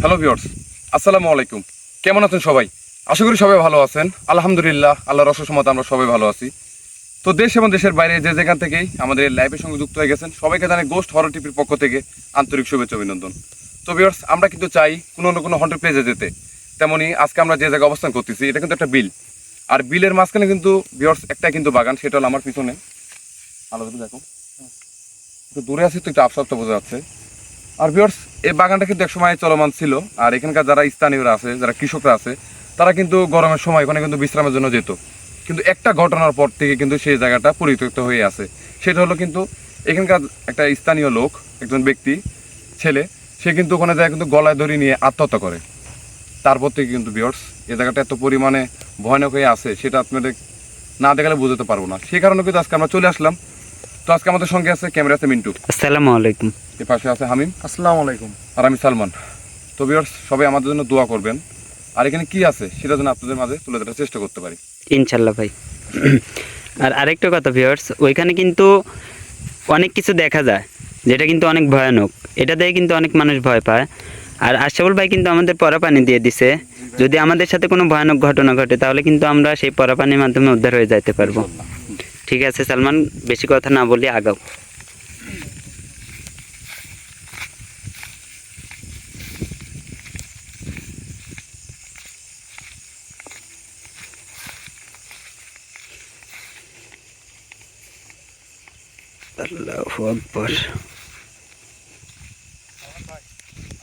Hello viewers, আসসালামু আলাইকুম। কেমন আছেন সবাই? আশা করি সবাই ভালো আছেন। আলহামদুলিল্লাহ, আল্লাহর অশেষ রহমতে আমরা সবাই ভালো আছি। তো দেশ এবং দেশের বাইরে যে যেখান থেকেই আমাদের লাইভের সঙ্গে যুক্ত হয়ে গেছেন সবাইকে জানাই গোস্ট হরর টিভির পক্ষ থেকে আন্তরিক শুভেচ্ছা অভিনন্দন। তো ভিউয়ার্স, আমরা কিন্তু চাই কোনো না কোনো হন্টেড প্লেসে যেতে। তেমনি আজকে আমরা যে জায়গায় অবস্থান করতেছি এটা কিন্তু একটা বিল, আর বিলের মাঝখানে কিন্তু ভিউয়ার্স একটা কিন্তু বাগান, সেটা হলো আমার পিছনে। আলো দেখো, একটু দূরে আছি তো একটু আফসাফটা বোঝা যাচ্ছে। আর ভিউয়ার্স, এই বাগানটা কিন্তু একসময় চলমান ছিল, আর এখানকার যারা স্থানীয়রা আছে, যারা কৃষকরা আছে, তারা কিন্তু গরমের সময় ওখানে কিন্তু বিশ্রামের জন্য যেত। কিন্তু একটা ঘটনার পর থেকে কিন্তু সেই জায়গাটা পরিত্যক্ত হয়ে আছে। সেটা হলো কিন্তু এখানকার একটা স্থানীয় লোক, একজন ব্যক্তি, ছেলে, সে কিন্তু ওখানে যায় কিন্তু গলায় দড়ি নিয়ে আত্মহত্যা করে। তারপর থেকে কিন্তু ভিউয়ার্স, এই জায়গাটা এত পরিমাণে ভয়ানক হয়ে আছে, সেটা আপনাদের না দেখালে বুঝতে পারবো না। সেই কারণে কিন্তু আজকে আমরা চলে আসলাম। তো আজকে আমাদের সঙ্গে আছে ক্যামেরা আছে মিন্টু, আসসালামু আলাইকুম। এর পাশে আছে হামিম, আসসালামু আলাইকুম। আর আমি সালমান। তো ভিউয়ার্স, সবাই আমাদের জন্য দোয়া করবেন, আর এখানে কি আছে সেটা যেন আপনাদের মাঝে তুলে ধরার চেষ্টা করতে পারি ইনশাল্লাহ ভাই। আর আরেকটা কথা ভিউয়ার্স, ওইখানে কিন্তু অনেক কিছু দেখা যায় যেটা কিন্তু অনেক ভয়ানক। এটা দেখে কিন্তু অনেক মানুষ ভয় পায়। আর আশরাফুল ভাই কিন্তু আমাদের পরা পানি দিয়ে দিছে, যদি আমাদের সাথে কোনো ভয়ানক ঘটনা ঘটে তাহলে কিন্তু আমরা সেই পরা পানির মাধ্যমে উদ্ধার হয়ে যাইতে পারবো। ঠিক আছে সালমান, বেশি কথা না বলি আগাও। আল্লাহু আকবার।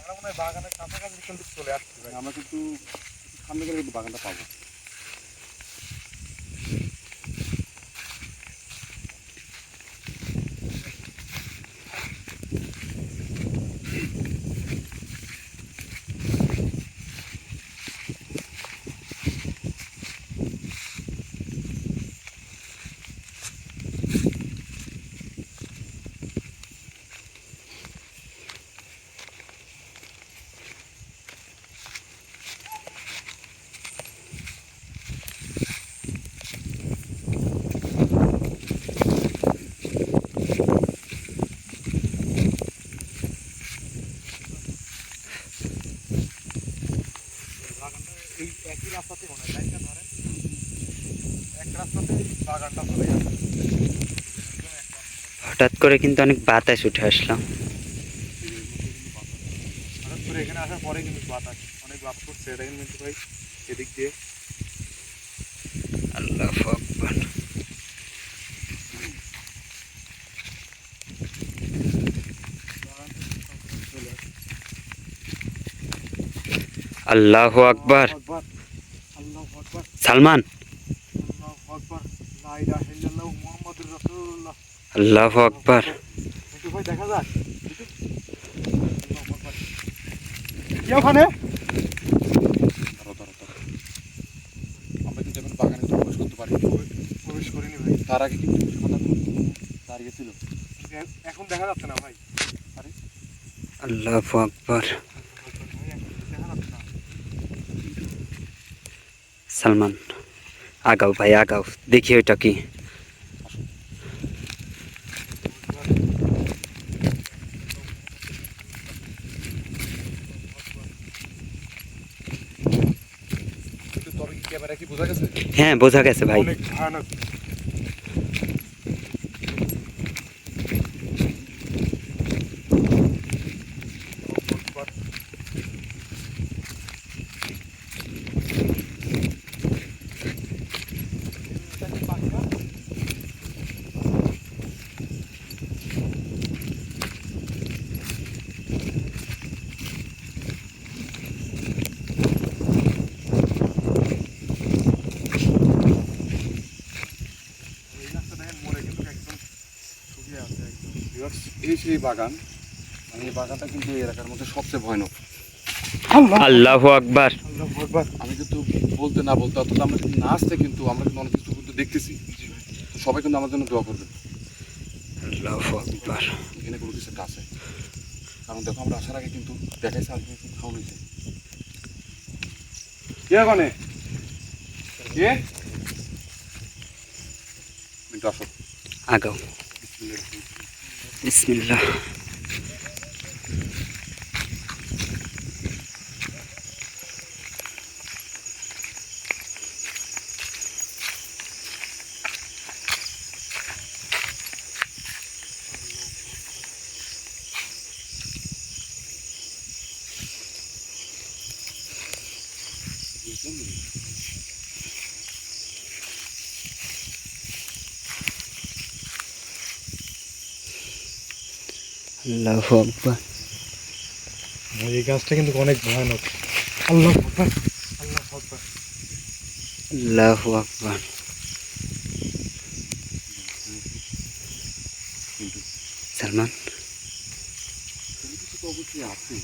আমরা মনে হয় বাগানের কাছাকাছি কিন্তু চলে আসছি ভাই। আমরা কিন্তু সামনে গেলে কিন্তু বাগানটা পাবো। বাগানটা এই একই রাস্তাতে মনে হয়, লাইনটা ধরেন এক রাস্তাতে বাগানটা চলে যাচ্ছে। হঠাৎ করে কিন্তু অনেক বাতাস উঠে আসলো। হঠাৎ করে এখানে আসার পরে কিন্তু বাতাস অনেক বাতাস করছে, এটা কিন্তু ভাই এদিক দিয়ে আল্লাহু আকবার। চলে আসছে। আল্লাহু আকবার। আল্লাহু আকবার, সালমান, আল্লাহু আকবার, লা ইলাহা ইল্লাল্লাহু মুহাম্মাদুর রাসূলুল্লাহ। আল্লাহু আকবার। একটু ভাই দেখা যাক একটু। আল্লাহু আকবার। কি ওখানে? ধরো ধরো ধরো, আমরা কিন্তু এখন বাগানে প্রবেশ করতে পারি। প্রবেশ করিনি ভাই, তার আগে কিন্তু কিছু কথা দাঁড়িয়ে ছিল। এখন দেখা যাচ্ছে না ভাই। আরে আল্লাহু আকবার। দেখা যাচ্ছে না। সালমান, আগাও ভাই আগাও, দেখি ওইটা কি। কিন্তু তবে কি ক্যামেরা কি বোঝা গেছে? হ্যাঁ বোঝা গেছে ভাই। অনেক ভয়ানক। এই সেই বাগান, মানে এই বাগানটা কিন্তু এই এলাকার মধ্যে সবচেয়ে ভয়ানক। আল্লাহু আকবার। আমি কিন্তু বলতে না বলতে, অথচ আমরা কিন্তু না আসতে কিন্তু আমরা কিন্তু অনেক কিছু কিন্তু দেখতেছি। তো সবাই কিন্তু আমার জন্য দোয়া করবেন। আল্লাহু আকবার। এখানে কোনো কিছু একটা আছে, কারণ দেখো আমরা আসার আগে কিন্তু দেখাইছে আগে কিন্তু খাওয়া হয়েছে। কে ওখানে? কে? মিন্টু আসো। আগাও। বিসমিল্লাহ। আল্লাহু আকবার। ভাই এই গাছটা কিন্তু অনেক ভয়ানক। আল্লাহু আকবার, আল্লাহু আকবার। আল্লাহু আকবার। সালমান, কিছু তো অবশ্যই আছে।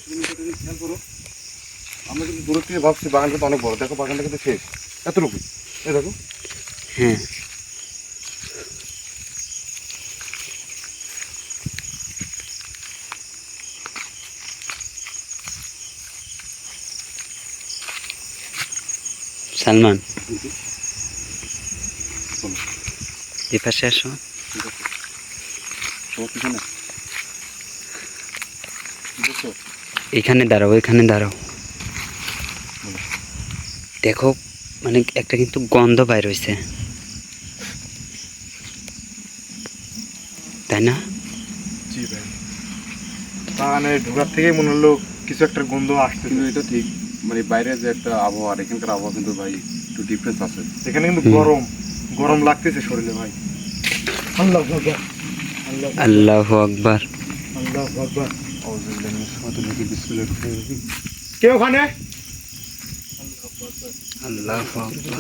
তুমি এটা যদি খেয়াল করো, আমরা কিন্তু দূর থেকে ভাবছি বাগানটা তো অনেক বড়, দেখো বাগানটা কিন্তু শেষ এতটুকু, এই দেখো। হ্যাঁ সালমান, কিন্তু চলো, এই পাশে আসো। ঠিক আছে, তোমার পিছনে বুঝছো? এখানে দাঁড়াও, এখানে দাঁড়াও। দেখো মানে একটা কিন্তু গন্ধ বাইর হয়েছে, তাই না? জি ভাই, বাগানে ঢোকার থেকেই মনে হলো কিছু একটা গন্ধ আসছে। কিন্তু এটা ঠিক, মানে বাইরে যে একটা আবহাওয়া আর এখানকার আবহাওয়া কিন্তু ভাই একটু ডিফারেন্স আছে। এখানে কিন্তু হুম। গরম গরম লাগতেছে শরীরে ভাই। আল্লাহু আকবার, আল্লাহু আকবার, আল্লাহু আকবার। আল্লাহু আকবার। আউযুবিল্লাহি মিনাশ শাইতানির রাজিম, বিসমিল্লাহির রহমানির রহিম। কে ওখানে? আল্লাহু আকবার।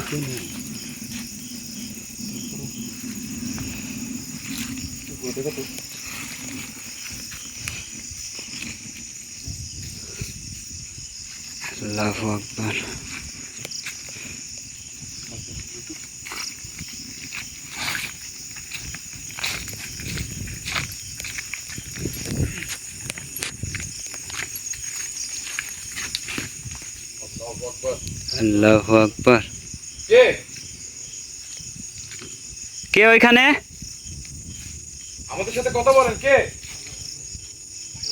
আল্লাহু আকবার। আল্লাহু আকবার। আল্লাহু আকবার। কে? কে ওইখানে? আমাদের সাথে কথা বলেন, কে?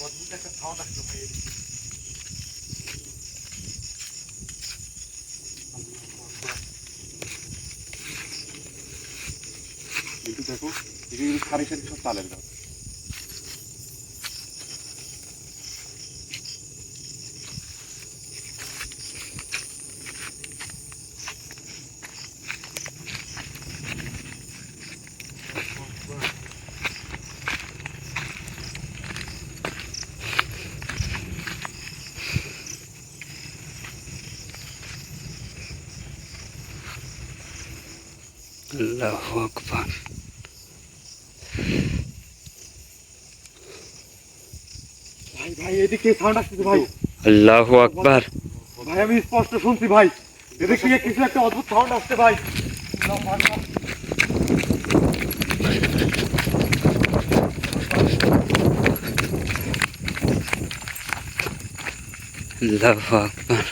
অদ্ভুত একটা সাউন্ড আসলো ভাই। একটু দেখো, এখানে কিন্তু সারি সারি সব তালের গাছ। আল্লাহু আকবার। ভাই ভাই এদিকে সাউন্ড আসছে ভাই। আল্লাহু আকবার। ভাই আমি স্পষ্ট শুনছি ভাই, এদিক থেকে কিছু একটা অদ্ভুত সাউন্ড আসছে ভাই। আল্লাহু আকবার। আল্লাহু আকবার।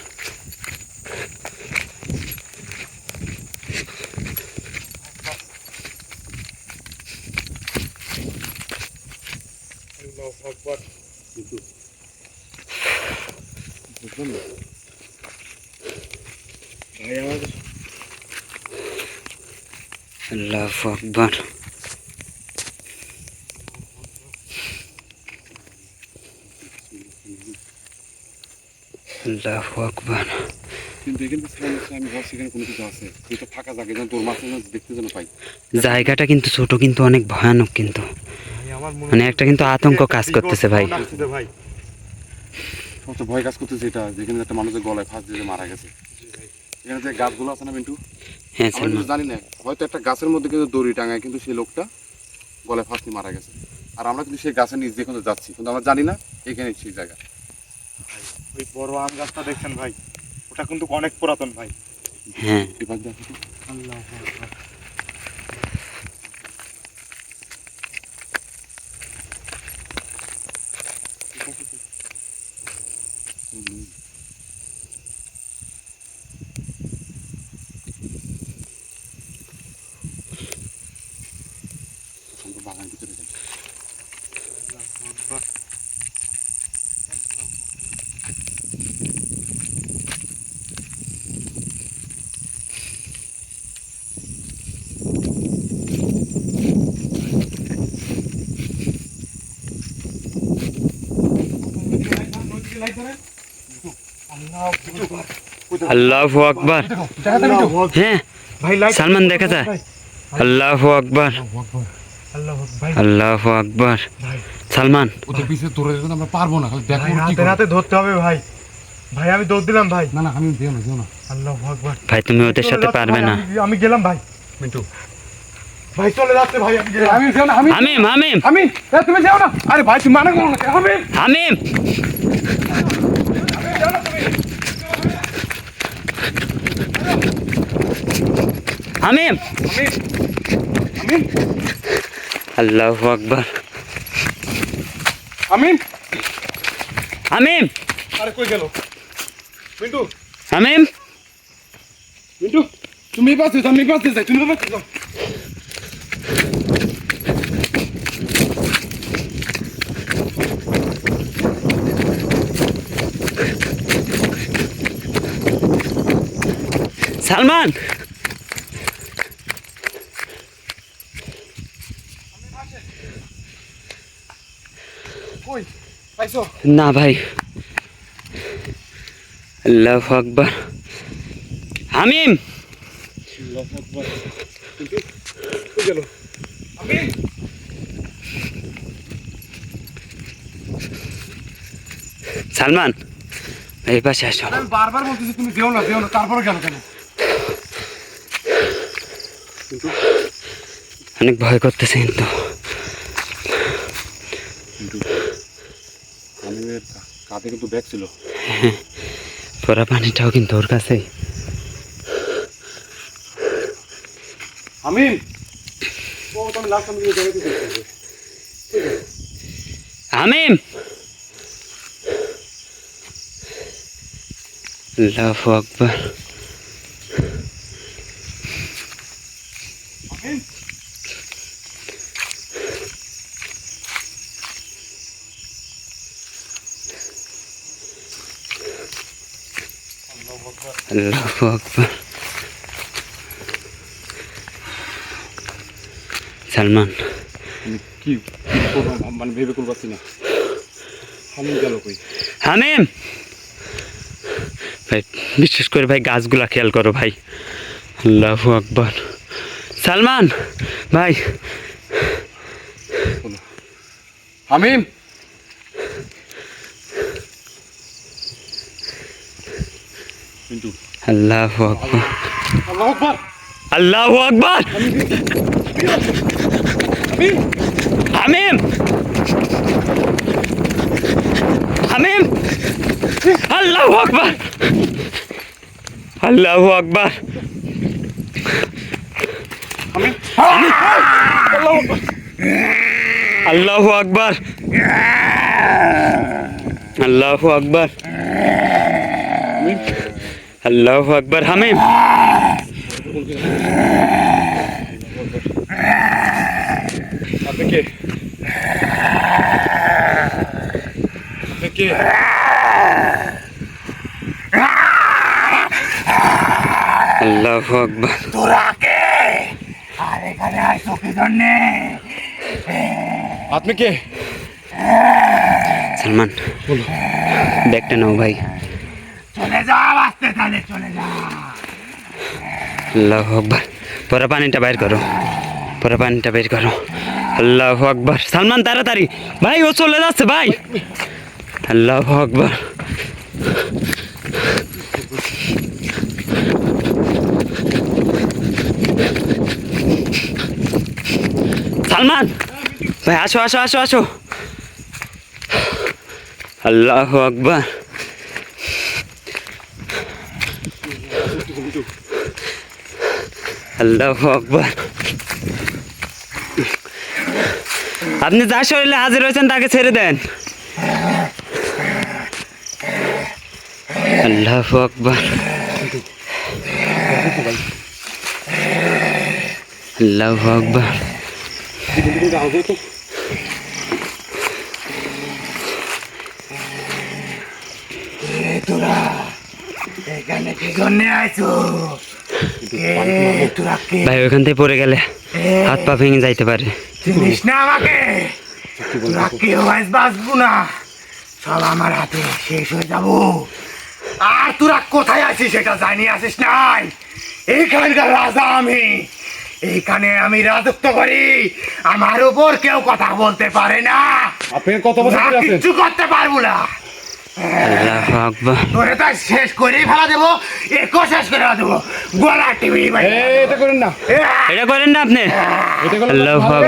আল্লাহু আকবার। কিন্তু বুঝলাম না। ভাই আমার আল্লাহু আকবার। আল্লাহু আকবার। কিন্তু এখানে তো ছিলাম হচ্ছে, আমি ভাবছি এখানে কোনো কিছু আছে, কিন্তু ফাঁকা জায়গা যেন তোর মাঝে মাঝে দেখতে যেন পাই। জায়গাটা কিন্তু ছোট, কিন্তু অনেক ভয়ানক কিন্তু। ভাই আমার মনে মানে হচ্ছে একটা কিন্তু আতঙ্ক কাজ বিকট করতেছে ভাই। sound আসছে ভাই। সবচেয়ে ভয় কাজ করতেছে এটা, যেখানে একটা মানুষের গলায় ফাঁস দিয়ে মারা গেছে। এখানে যে গাছগুলো আছে না মিন্টু, হ্যাঁ আমরা কিন্তু সালমান, জানি না, হয়তো একটা গাছের মধ্যে কিন্তু দড়ি টাঙায়, কিন্তু সেই লোকটা গলায় ফাঁস দিয়ে মারা গেছে। আর আমরা কিন্তু সেই গাছের নিচ দিয়ে কিন্তু যাচ্ছি, কিন্তু আমরা জানি না এখানে সেই জায়গা। ওই বড় আম গাছটা দেখছেন ভাই, ওটা কিন্তু অনেক পুরাতন ভাই। হ্যাঁ এবার দেখো তো। আল্লাহু আকবার। হুম, আমরা বাগান ভিতরে যাই। আল্লাহু আকবার। আল্লাহু আকবার। আল্লাহু আকবার। দেখো দেখাতে মিন্টু হ্যাঁ ভাই লাইট সালমান দেখা যায়। আল্লাহু আকবার, আল্লাহ ভাই আল্লাহু আকবার। ভাই সালমান ওদের পিছিয়ে দৌড়ে যেতে আমরা পারবো না, খালি দেখো ভাই ওরা কি হাতে করে। হাতে ধরতে হবে ভাই। ভাই আমি দৌড় দিলাম ভাই। না না আমি দিও না আল্লাহু আকবার। ভাই তুমি ওদের সাথে পারবে না। আমি গেলাম ভাই। মিন্টু ভাই চলে যাচ্ছে ভাই, আমি গেলাম। আমি যাও না আমি হামিম হামিম আমি এ, তুমি যাও না, আরে ভাই তুমি মানা করো না আমি হামিম। হামিম আল্লাহু আকবার। আমি হামিম আরে কই গেল মিন্টু হামিম মিন্টু তুমি পাশে যাও, আমি পাশে যাই, তুমি পাশে যাও। সালমান কই পাইছো? না ভাই। আল্লাহু আকবার। হামিম কই গেল? আমি সালমান এই পাশে আসো। আমি বারবার বলতেছি তুমি যেও না তারপরে গেল কেন? অনেক ভয় করতেছে কিন্তু। আমি কাঁধে কিন্তু ব্যাগ ছিল। পরা পানিটাও কিন্তু ওর কাছেই। আমি ও তুমি লাস্ট আমি জায়গাতে দেখতে হামিম আল্লাহু আকবার। আমি আল্লাহু আকবার। সালমান কি করবো মানে ভেবে করতে পারছি না। আমি গেল কই? হামিম ভাই বিশেষ করে ভাই গাছগুলা খেয়াল করো ভাই। আল্লাহু আকবার। সালমান ভাই আমি মিন্টু আল্লাহু আকবার। আল্লাহু আকবার। আল্লাহু আকবার। আমি হামিম হামিম আল্লাহু আকবার। আল্লাহু আকবার। আমি আল্লাহু আকবার। আল্লাহু আকবার। আল্লাহু আকবার। হামিম আপনি কে? আপনি কে? আল্লাহু আকবার। আপনি কে? সালমান ব্যাগটা নাও ভাই। আল্লাহু আকবার। পরা পানিটা বাইর করো, পরা পানিটা বের করো। আল্লাহু আকবার। সালমান তাড়াতাড়ি ভাই, ও চলে যাচ্ছে ভাই। আল্লাহু আকবার। সালমান ভাই আসো আসো আসো আসো। আল্লাহু আকবার। আল্লাহু আকবার। আপনি যার শরীরে হাজির হয়েছেন তাকে ছেড়ে দেন। আল্লাহু আকবার। আল্লাহু আকবার। এখানে কি জন্য আইছো? তোরা কে? ভাই ওইখান থেকে পড়ে গেলে হাত পা ভেঙে যাইতে পারে। চিনিস না আমাকে? তোরা কেউ আজ বাঁচবো না, সব আমার হাতে শেষ হয়ে যাবো। আর তোরা কোথায় আছিস সেটা জানি আসিস নাই। এইখানকার রাজা আমি, এইখানে আমি রাজত্ব করি। আমার উপর কেউ কথা বলতে পারে না। আপনি কত বছর না, ধরে আছেন? কিচ্ছু করতে পারবো না। আল্লাহু আকবার। তোরে তাই শেষ করেই ফেলা দেবো, একও শেষ করে ফেলা দেবো। গলা টিভি এটা করেন না, এটা করেন না আপনি। এটা করলে আল্লাহু ভালো।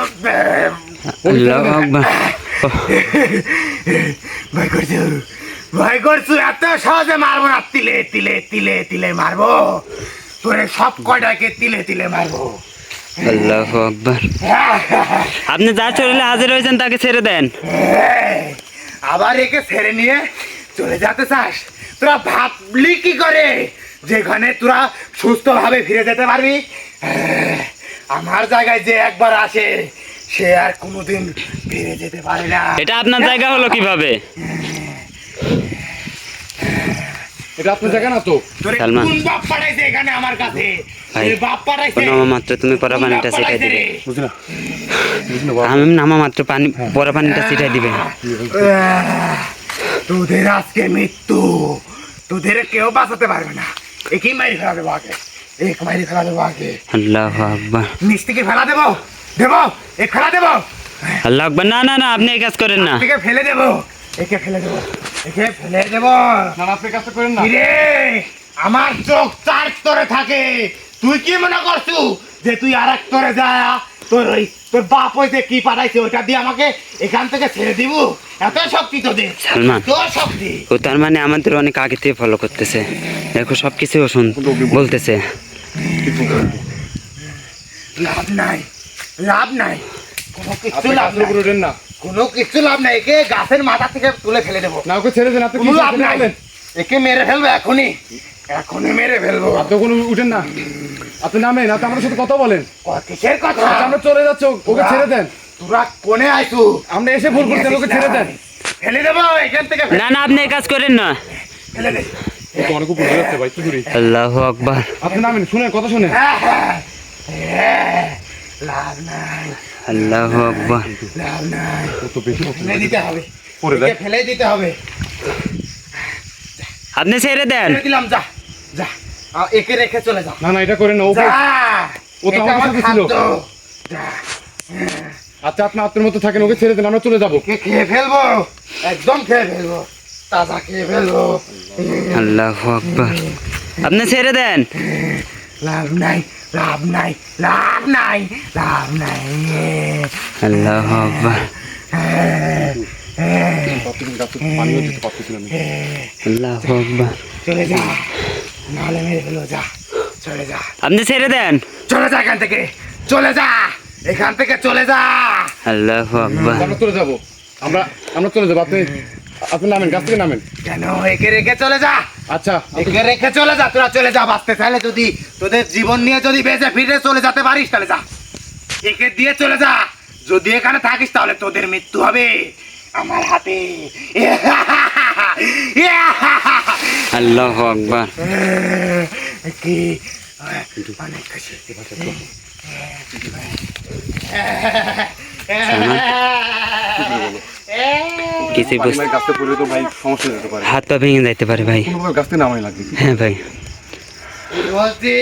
আকবার। আল্লাহু আকবার। ভয় করছো, ভয় করছো? এত সহজে মারবো না, তিলে তিলে তিলে তিলে মারবো। তোরে সব কয়টাকে তিলে তিলে মারবো। আল্লাহু আকবার। আপনি যার শরীরে হাজির হয়েছেন তাকে ছেড়ে দেন। আবার একে ছেড়ে নিয়ে চলে যেতে চাস? তোরা ভাবলি কি করে যেখানে তোরা সুস্থ ভাবে ফিরে যেতে পারবি? আমার জায়গায় যে একবার আসে সে আর কোনোদিন ফিরে যেতে পারে না। এটা আপনার জায়গা হলো কিভাবে? এটা আপনার জায়গা না তো। তোরে সালমান। কোন বাপ পাঠাইছে এখানে আমার কাছে? ভাই, তোর বাপ পাঠাইছে? নামা মাত্র তুমি পরা কোন পানিটা বাপ ছিটাই পাঠাইছে দিবে। রে? বুঝলি না, বুঝলি না বাবা। আমি নামা মাত্র পানি পরা পানিটা ছিটাই দিবে। তোদের আজকে মৃত্যু, তোদের কেউ বাঁচাতে পারবে না। একই মারি ফেলা দেবো আগে, এক মারি ফেলা দেবো আগে। আল্লাহু আকবার। নিচ থেকে ফেলা দেবো, দেবো, এক ফেলা দেবো, আল্লাহু আকবার। না না না, আপনি এই কাজ করেন না। থেকে ফেলে দেবো, একে ফেলে দেবো, একে ফেলে দেবো। না না, আপনি কাজটা করেন না। কিরে, আমার চোখ চার স্তরে থাকে। তুই কি মনে করছু যে তুই আর এক স্তরে যা, তোর বাপ হইতে কি পাঠাইছে ওটা দিয়ে আমাকে এখান থেকে ছেড়ে দিব? এত শক্তি তোদের? সালমান। তোর শক্তি? ও তার মানে আমাদের অনেক আগে থেকে ফলো করতেছে। দেখো সব কিছু বলতেছে। লাভ নাই, লাভ নাই, কোনো কিছু আপনি লাভ কাজের উপর নাই, ওঠেন না। কোনো কিছু লাভ নাই। একে গাছের মাথা থেকে তুলে ফেলে দেবো। না, ওকে ছেড়ে দেন। আপনি কি কোনো লাভ চাচ্ছেন নাই, বলেন? একে মেরে ফেলবো এখনই, এখনই মেরে ফেলবো। আপনি কোনো উঠেন না, আপনি নামেন। আপনি আমাদের সাথে কথা বলেন। কিসের কথা? আচ্ছা, আমরা চলে যাচ্ছি, ওকে ছেড়ে দেন। তোরা কোনে আইছু? আমরা এসে ভুল করতেন, ওকে ছেড়ে দেন। ফেলে দেবো এখান থেকে, না না, আপনি এই কাজ করেন না। ফেলে দে। ও তো অনেক উপরে যাচ্ছে ভাই, কি করি? আল্লাহু আকবার। আপনি নামেন, শুনেন, কথা শুনেন। লাভ নাই, আল্লাহু আকবার। লাভ নাই, ও তো বেশি ফেলে দিতে হবে, পরে দেয়। একে ফেলে দিতে হবে। আপনি ছেড়ে দেন। ফেলে দিলাম, যা যা, একে রেখে চলে যা। না না, এটা করেন না। ও যা, ও তো এটা আমার সাথে ছিল। খাদ্য। যা, আচ্ছা, আপনি আপনার মতো থাকেন, ওকে ছেড়ে দেন, আমরা চলে যাবো। একে খেয়ে ফেলবো, একদম খেয়ে ফেলবো, তাজা খেয়ে ফেলবো। আল্লাহু আকবার। আপনি ছেড়ে দেন। লাভ নাই, লাভ নাই, লাভ নাই, লাভ নাই। আল্লাহু আকবার। পানিও দিতে পারতেছিলাম না। আল্লাহু আকবার। চলে যা, নাহলে মেরে ফেলো, যা, চলে যা, আপনি ছেড়ে দেন। চলে যা এখান থেকে, চলে যা, এখান থেকে চলে যা। আল্লাহু আকবার। আমরা চলে যাবো, আমরা চলে যাবো। আপনি নামেন, গাছ থেকে নামেন। কেন? একে রেখে চলে যা, আচ্ছা, একে রেখে চলে যা, তোরা চলে যা। বাঁচতে চাইলে যদি তোদের জীবন নিয়ে যদি বেঁচে ফিরে চলে যেতে পারিস তাহলে যা, একে দিয়ে চলে যা। যদি এখানে থাকিস তাহলে তোদের মৃত্যু হবে আমার হাতে। আল্লাহু আকবার। কি অনেক খুশি। কিছু বুঝতে, গাছতে পড়লে তো ভাই সমস্যা যেতে পারে। হাত পা ভেঙে যাইতে পারে ভাই। কোনোভাবে গাছ থেকে নামাই লাগবে। হ্যাঁ ভাই। বলছি,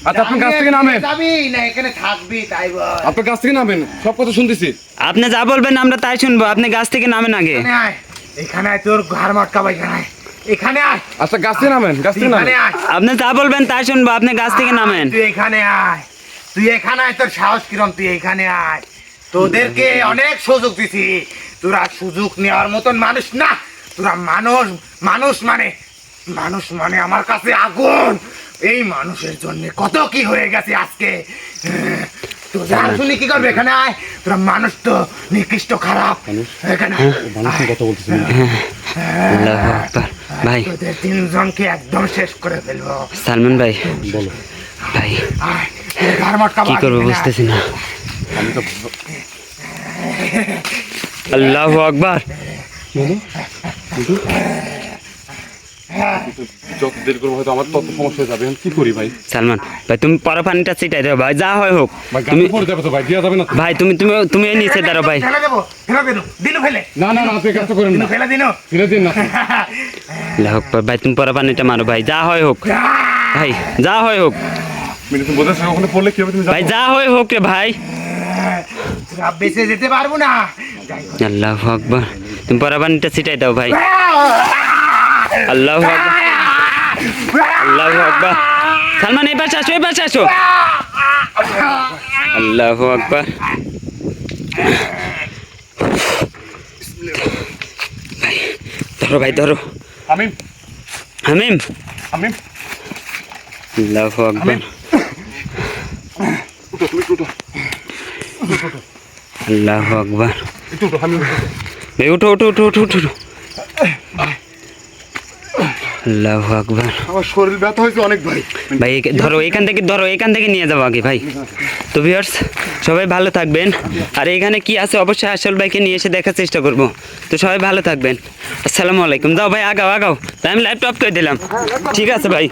আচ্ছা, আপনি গাছ থেকে নামেন। যাবি না এখানে থাকবি তাই বল। আপনি গাছ থেকে নামেন, সব কথা শুনতেছি। আপনি যা বলবেন আমরা তাই শুনবো। আপনি গাছ থেকে নামেন আগে। এখানে আয়, এখানে আয়, তোর ঘর মটকাবো, এখানে আয়, এখানে আয়, আচ্ছা, গাছ থেকে নামেন, গাছ থেকে এখানে নামেন। আয়, আপনি যা বলবেন তাই শুনবো। আপনি গাছ থেকে নামেন। তুই এখানে আয়, তুই এখানে আয়, তোর সাহস কিরম, তুই এখানে আয়। তোদেরকে অনেক সুযোগ দিছি, তোরা সুযোগ নেওয়ার মতন মানুষ না। তোরা মানুষ, মানুষ মানে আমার কাছে আগুন। এই মানুষের জন্য কত কি হয়ে গেছে আজকে। তোরা শুনি কি করবে? এখানে আয়, তোরা মানুষ তো নিকৃষ্ট খারাপ। এখানে আয়। মানুষের কথা বলতেছি না। আল্লাহু আকবার। ভাই, তোদের তিনজনকে একদম শেষ করে ফেলবো। সালমান ভাই, বলো। ভাই আয়, তোর ঘর মটকাবো, কি করবো এখানে আয়। বুঝতেছি না। আমি তো আল্লাহু আকবার। হ্যাঁ যত দেরি করবো হয়তো আমার তত সমস্যা হয়ে যাবে এখন কি করি ভাই? সালমান ভাই তুমি পরা পানিটা ছিটাই দাও ভাই, যা হয় হোক। ভাই তুমি গাছে পড়ে যাবে তো ভাই, দেওয়া যাবে না তো? ভাই তুমি এই নিচে দাঁড়াও ভাই। ফেলে দেবো, ফেলে দেবো, দিনু ফেলে, না না না, আপনি কাজ করেন না, ফেলে দিনু। ফিরে দিন না। আল্লাহ আকবার। ভাই তুমি পরা পানিটা মারো ভাই, যা হয় হোক ভাই, যা হয় হোক তুমি বোঝাচ্ছ ওখানে পড়লে কি হবে তুমি ভাই, যা হয় হোক রে ভাই। তোরা বেঁচে যেতে পারবো না। আল্লাহ আকবার। তুমি পরা পানিটা ছিটাই দাও ভাই। আল্লাহ আকবার, আল্লাহ আকবার। সালমান এই পাশে আসো, এই পাশে আসো। আল্লাহ আকবার। ভাই ধরো ভাই, ধরো। আমি হামিম, আমি আল্লাহ আকবার। উঠো, তুমি উঠো, আল্লাহ আকবার। একটু উঠো, আমি উঠো। এই উঠো উঠো উঠো উঠো উঠো। আল্লাহ আকবার। আমার শরীর ব্যথা হয়েছে অনেক ভাই। ভাই ধরো, এখান থেকে নিয়ে যাবো আগে ভাই। তো ভিউয়ার্স সবাই ভালো থাকবেন, আর এখানে কি আছে অবশ্যই আসল ভাইকে নিয়ে এসে দেখার চেষ্টা করব। তো সবাই ভালো থাকবেন, আসসালামু আলাইকুম। যাও ভাই, আগাও আগাও। তাই আমি লাইভ টপ করে দিলাম, ঠিক আছে ভাই।